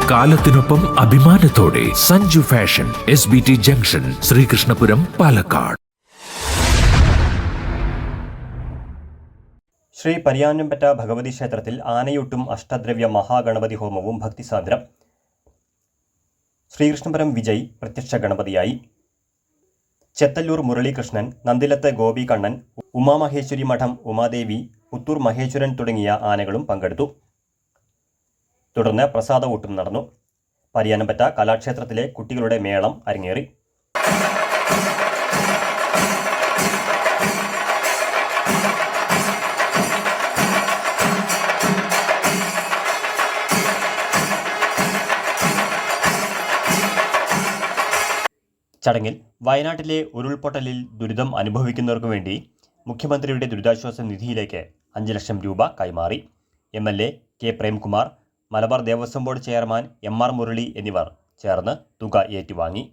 കാലത്തിനൊപ്പം അഭിമാനത്തോടെ Sanju fashion, SBT junction, Sreekrishnapuram, Palakkad. Shri Pariyanampatta Bhagavathi ക്ഷേത്രത്തിൽ ആനയൂട്ടും അഷ്ടദ്രവ്യ മഹാഗണപതി ഹോമവും ഭക്തിസാന്ദ്രം. ശ്രീകൃഷ്ണപുരം വിജയ് പ്രത്യക്ഷ ഗണപതിയായി. ചെത്തല്ലൂർ മുരളീകൃഷ്ണൻ, നന്ദിലത്ത് ഗോപി കണ്ണൻ, ഉമാമഹേശ്വരി മഠം ഉമാദേവി, പുത്തൂർ മഹേശ്വരൻ തുടങ്ങിയ ആനകളും പങ്കെടുത്തു. തുടർന്ന് പ്രസാദവൂട്ടും നടന്നു. പരിയാനംപറ്റ കലാക്ഷേത്രത്തിലെ കുട്ടികളുടെ മേളം അരങ്ങേറി. ചടങ്ങിൽ വയനാട്ടിലെ ഉരുൾപൊട്ടലിൽ ദുരിതം അനുഭവിക്കുന്നവർക്ക് വേണ്ടി മുഖ്യമന്ത്രിയുടെ ദുരിതാശ്വാസ നിധിയിലേക്ക് 5 ലക്ഷം രൂപ കൈമാറി. MLA K Premkumar, Malabar Devaswom board chairman MR Murali എന്നിവർ ചേർന്ന് തുക ഏറ്റുവാങ്ങി.